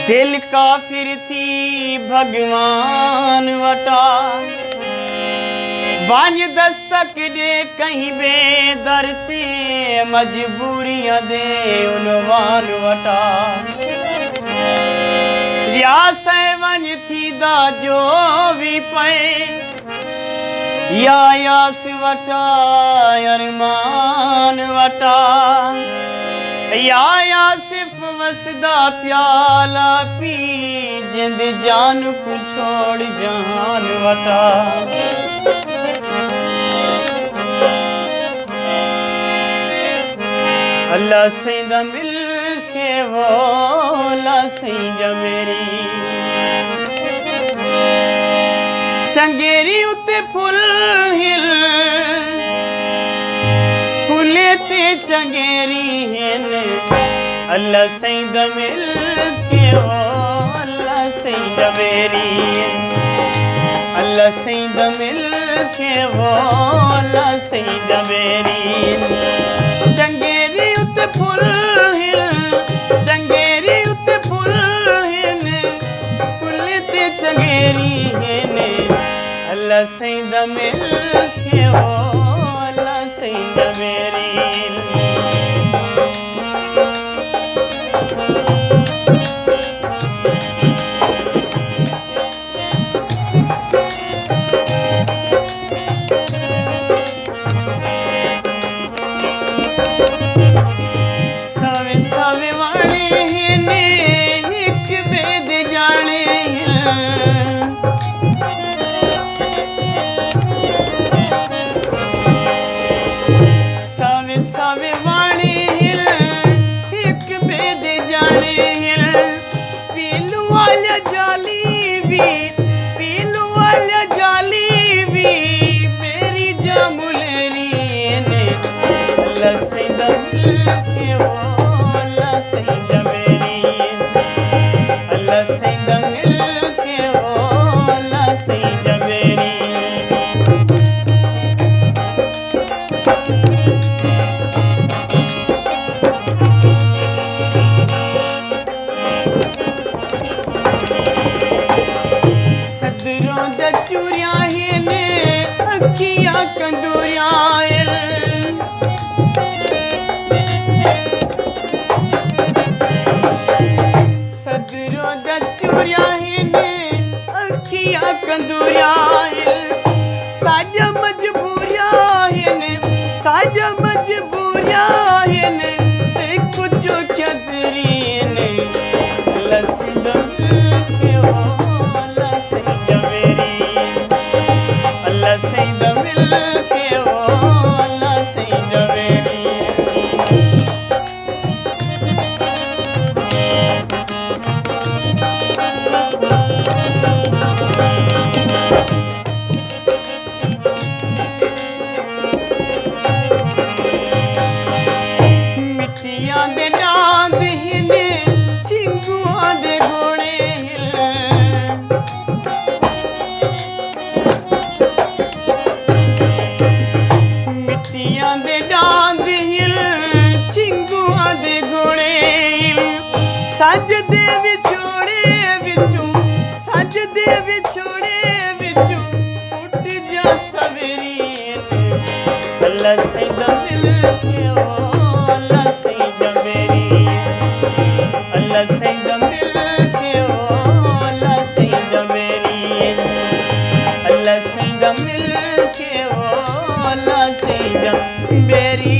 दिल काफिर थी भगवान वटा वांझ दस्तक दे कहीं बेदरते मजबूरियां दे उनवान वटा रियास वंझ थी दा जो भी पे या यास वटा अरमान वटा या सिर्फ वसदा प्याला पी जिंद जान को छोड़ जहान वटा अल्लाह सैदा मिल के वो अल्लाह सैदा मेरी चंगेरी उते फुल हिल फुले ते चंगेरी हिन अल्लाह सैदा मिल के वो अल्लाह सैदा मेरी अल्लाह सैदा मिल के वो अल्लाह सैदा मेरी चंगेरी उते फुल हिल चंगेरी उते फुल हिन फुले ते चंगेरी हिन अल्लाह सैदा मिल के वो अल्लाह सैदा मेरी सावे सावे वाले ने एक बेद जाने सावे सावे वाले एक बेद जाने पीलू वाला जाली भी पीलू वाला जाली भी मेरी जामुलेरी ने अल्लाह सैदा मिल के वो अल्लाह सैदा मेरी अल्लाह सैदा मिल के वो अल्लाह सैदा मेरी सदरों दा चूरिया ने अखियां कंदूरिया सदरों दा चूरिया ने अखियां कंदूरिया साजा मजबूरिया साजा मजबूरिया ते कुछ क्या तेरी ने अल्लाह सैदा मिल के वो अल्लाह सैदा मेरी अल्लाह सैदा मिल के वो अल्लाह सैदा मेरी मिट्टियां दे डांद हिन चिंगुआं दे घोड़े हिल मिट्टियां दे डांद हिल चिंगुआं दे घोड़े हिल सज दे विछोड़े विचों सज दे विछोड़े विचों उठ जा सवेरी अल्लाह सैदा मिल के वो अल्लाह सैदा मेरी अल्लाह सैदा मिल के वो अल्लाह सैदा मेरी अल्लाह सैदा मिल के वो अल्लाह सैदा मेरी